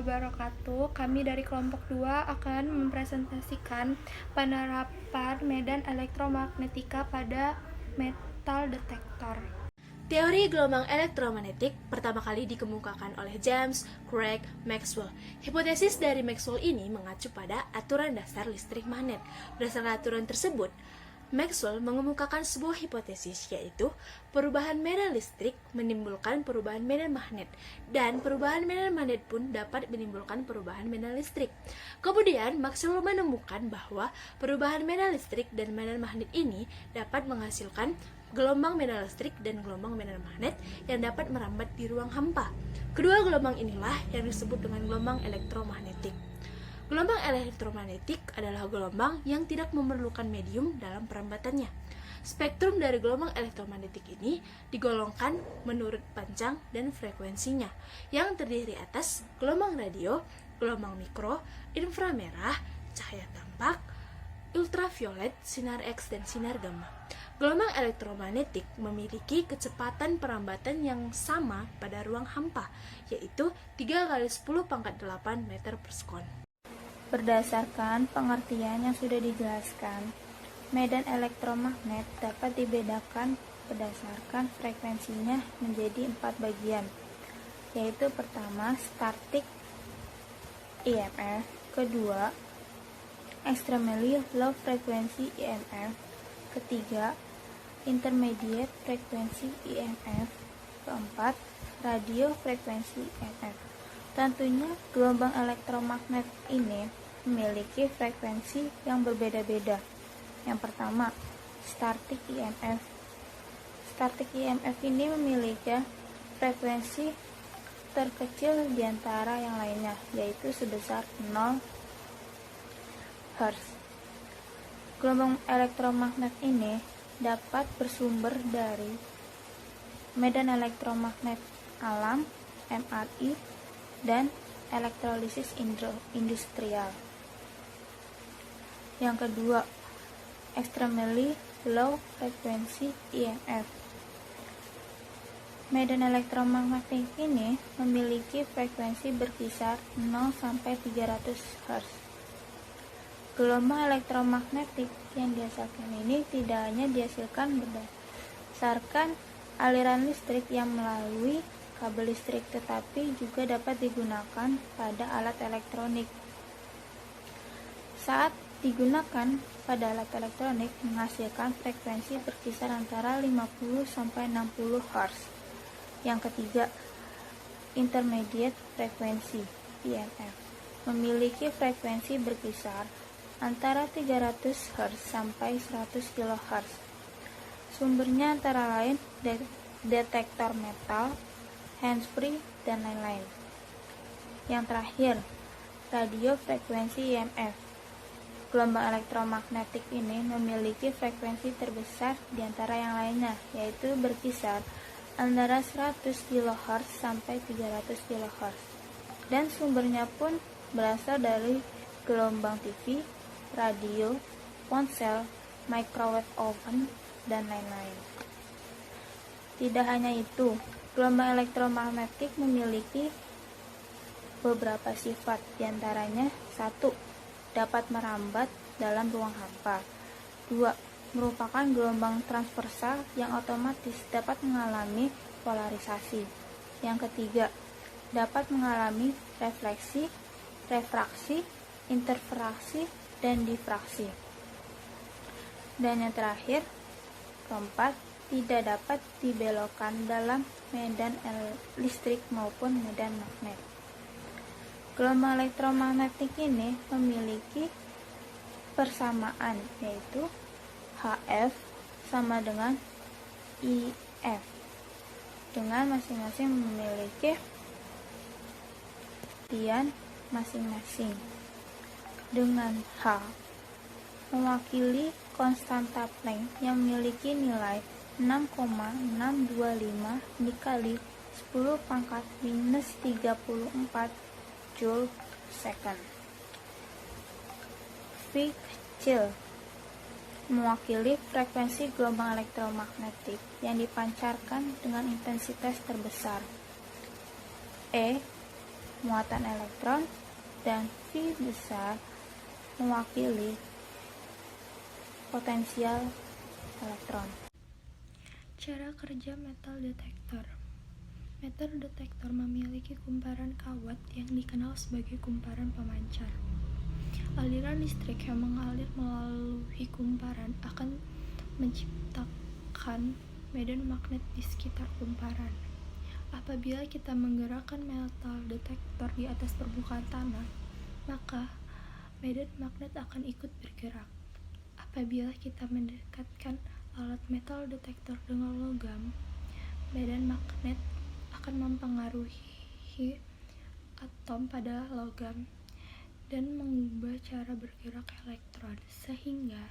wabarakatuh. Kami dari kelompok 2 akan mempresentasikan penerapan medan elektromagnetika pada metal detektor. Teori gelombang elektromagnetik pertama kali dikemukakan oleh James Clerk Maxwell. Hipotesis dari Maxwell ini mengacu pada aturan dasar listrik magnet. Berdasarkan aturan tersebut, Maxwell mengemukakan sebuah hipotesis, yaitu perubahan medan listrik menimbulkan perubahan medan magnet, dan perubahan medan magnet pun dapat menimbulkan perubahan medan listrik. Kemudian, Maxwell menemukan bahwa perubahan medan listrik dan medan magnet ini dapat menghasilkan gelombang medan listrik dan gelombang medan magnet yang dapat merambat di ruang hampa. Kedua gelombang inilah yang disebut dengan gelombang elektromagnetik. Gelombang elektromagnetik adalah gelombang yang tidak memerlukan medium dalam perambatannya. Spektrum dari gelombang elektromagnetik ini digolongkan menurut panjang dan frekuensinya, yang terdiri atas gelombang radio, gelombang mikro, inframerah, cahaya tampak, ultraviolet, sinar X, dan sinar gamma. Gelombang elektromagnetik memiliki kecepatan perambatan yang sama pada ruang hampa, yaitu 3 × 10⁸ meter per sekon. Berdasarkan pengertian yang sudah dijelaskan, medan elektromagnet dapat dibedakan berdasarkan frekuensinya menjadi 4 bagian, yaitu pertama, static EMF, kedua, extremely low frequency EMF, ketiga, intermediate frequency EMF, keempat, radio frekuensi EMF. Tentunya gelombang elektromagnet ini memiliki frekuensi yang berbeda-beda. Yang pertama, static EMF. Static EMF ini memiliki frekuensi terkecil di antara yang lainnya, yaitu sebesar 0 Hz. Gelombang elektromagnet ini dapat bersumber dari medan elektromagnet alam, MRI, dan elektrolisis industrial. Yang kedua, extremely low frequency EMF. Medan elektromagnetik ini memiliki frekuensi berkisar 0 sampai 300 Hz. Gelombang elektromagnetik yang dihasilkan ini tidak hanya dihasilkan berdasarkan aliran listrik yang melalui kabel listrik, tetapi juga dapat digunakan pada alat elektronik. Saat digunakan pada alat elektronik menghasilkan frekuensi berkisar antara 50 sampai 60 Hz. Yang ketiga, intermediate frequency EMF memiliki frekuensi berkisar antara 300 Hz sampai 100 kHz. Sumbernya antara lain detektor metal, handsfree, dan lain-lain. Yang terakhir, radio frekuensi EMF. Gelombang elektromagnetik ini memiliki frekuensi terbesar di antara yang lainnya, yaitu berkisar antara 100 kHz sampai 300 kHz. Dan sumbernya pun berasal dari gelombang TV, radio, ponsel, microwave oven, dan lain-lain. Tidak hanya itu, gelombang elektromagnetik memiliki beberapa sifat, diantaranya 1. Dapat merambat dalam ruang hampa. 2. Merupakan gelombang transversal yang otomatis dapat mengalami polarisasi. Yang ketiga, dapat mengalami refleksi, refraksi, interferasi, dan difraksi. Dan yang terakhir, keempat, tidak dapat dibelokkan dalam medan listrik maupun medan magnet. Gelombang elektromagnetik ini memiliki persamaan, yaitu HF sama dengan IF, dengan masing-masing memiliki tian masing-masing. Dengan H mewakili konstanta Planck yang memiliki nilai 6,625 dikali 10⁻⁻34 Joule second. V kecil mewakili frekuensi gelombang elektromagnetik yang dipancarkan dengan intensitas terbesar. E muatan elektron, dan V besar mewakili potensial elektron. Cara kerja metal detektor. Metal detektor memiliki kumparan kawat yang dikenal sebagai kumparan pemancar. Aliran listrik yang mengalir melalui kumparan akan menciptakan medan magnet di sekitar kumparan. Apabila kita menggerakkan metal detektor di atas permukaan tanah, maka medan magnet akan ikut bergerak. Apabila kita mendekatkan alat metal detektor dengan logam, medan magnet akan mempengaruhi atom pada logam dan mengubah cara bergerak elektron, sehingga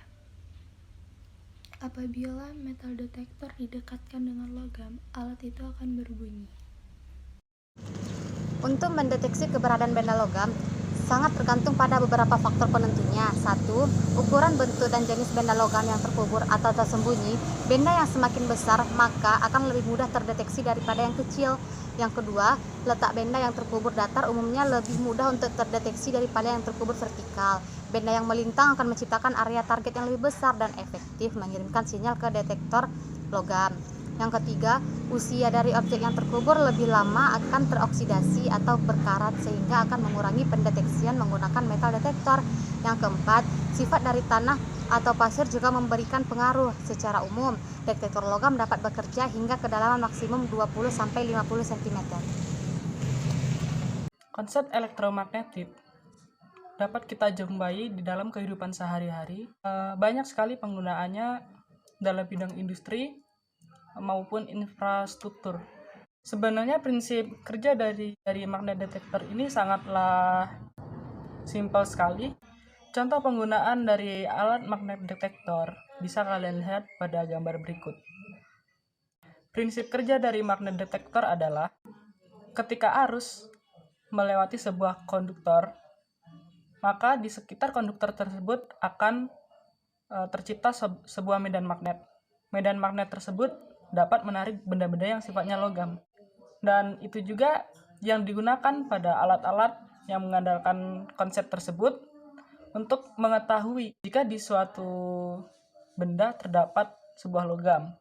apabila metal detektor didekatkan dengan logam, alat itu akan berbunyi. Untuk mendeteksi keberadaan benda logam, sangat tergantung pada beberapa faktor penentunya. 1. Ukuran, bentuk, dan jenis benda logam yang terkubur atau tersembunyi. Benda yang semakin besar maka akan lebih mudah terdeteksi daripada yang kecil. Yang kedua, letak benda yang terkubur datar umumnya lebih mudah untuk terdeteksi daripada yang terkubur vertikal. Benda yang melintang akan menciptakan area target yang lebih besar dan efektif mengirimkan sinyal ke detektor logam. Yang ketiga, usia dari objek yang terkubur lebih lama akan teroksidasi atau berkarat sehingga akan mengurangi pendeteksian menggunakan metal detektor. Yang keempat, sifat dari tanah atau pasir juga memberikan pengaruh. Secara umum, detektor logam dapat bekerja hingga kedalaman maksimum 20-50 cm. Konsep elektromagnetik dapat kita jumpai di dalam kehidupan sehari-hari. Banyak sekali penggunaannya dalam bidang industri maupun infrastruktur. Sebenarnya prinsip kerja dari magnet detektor ini sangatlah simpel sekali. Contoh penggunaan dari alat magnet detektor bisa kalian lihat pada gambar berikut. Prinsip kerja dari magnet detektor adalah ketika arus melewati sebuah konduktor, maka di sekitar konduktor tersebut akan tercipta sebuah medan magnet. Medan magnet tersebut dapat menarik benda-benda yang sifatnya logam. Dan itu juga yang digunakan pada alat-alat yang mengandalkan konsep tersebut untuk mengetahui jika di suatu benda terdapat sebuah logam.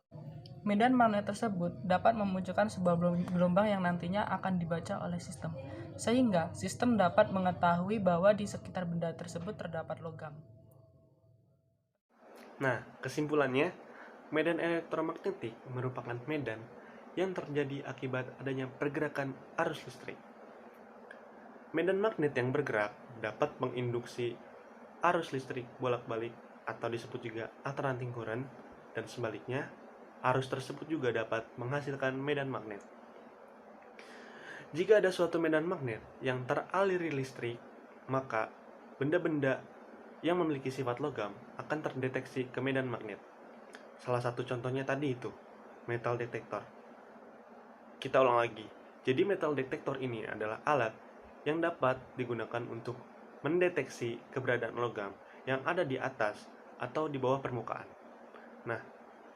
Medan magnet tersebut dapat memunculkan sebuah gelombang yang nantinya akan dibaca oleh sistem, sehingga sistem dapat mengetahui bahwa di sekitar benda tersebut terdapat logam. Nah, kesimpulannya, medan elektromagnetik merupakan medan yang terjadi akibat adanya pergerakan arus listrik. Medan magnet yang bergerak dapat menginduksi arus listrik bolak-balik atau disebut juga alternating current, dan sebaliknya, arus tersebut juga dapat menghasilkan medan magnet. Jika ada suatu medan magnet yang teraliri listrik, maka benda-benda yang memiliki sifat logam akan terdeteksi ke medan magnet. Salah satu contohnya tadi itu, metal detektor. Kita ulang lagi. Jadi metal detektor ini adalah alat yang dapat digunakan untuk mendeteksi keberadaan logam yang ada di atas atau di bawah permukaan. Nah,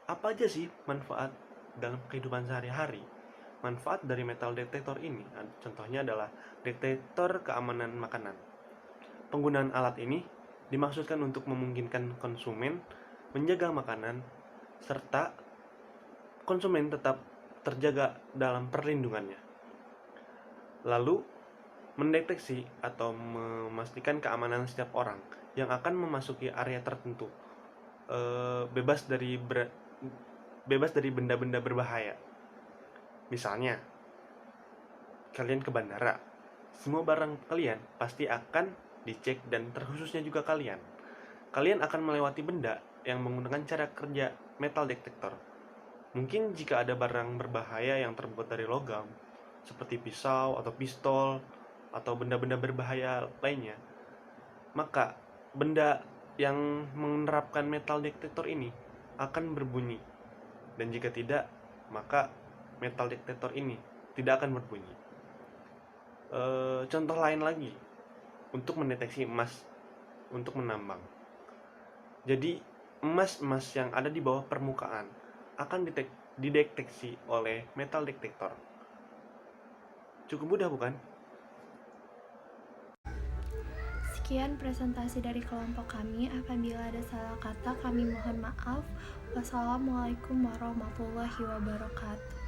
apa aja sih manfaat dalam kehidupan sehari-hari? Manfaat dari metal detektor ini contohnya adalah detektor keamanan makanan. Penggunaan alat ini dimaksudkan untuk memungkinkan konsumen menjaga makanan serta konsumen tetap terjaga dalam perlindungannya. Lalu, mendeteksi atau memastikan keamanan setiap orang yang akan memasuki area tertentu, bebas dari benda-benda berbahaya. Misalnya, kalian ke bandara, semua barang kalian pasti akan dicek, dan terkhususnya juga kalian akan melewati benda yang menggunakan cara kerja metal detektor. Mungkin jika ada barang berbahaya yang terbuat dari logam, seperti pisau atau pistol, atau benda-benda berbahaya lainnya, maka benda yang menerapkan metal detektor ini akan berbunyi. Dan jika tidak, maka metal detektor ini tidak akan berbunyi. Contoh lain lagi, untuk mendeteksi emas untuk menambang. Jadi, emas-emas yang ada di bawah permukaan akan dideteksi oleh metal detektor. Cukup mudah, bukan? Sekian presentasi dari kelompok kami. Apabila ada salah kata, kami mohon maaf. Wassalamualaikum warahmatullahi wabarakatuh.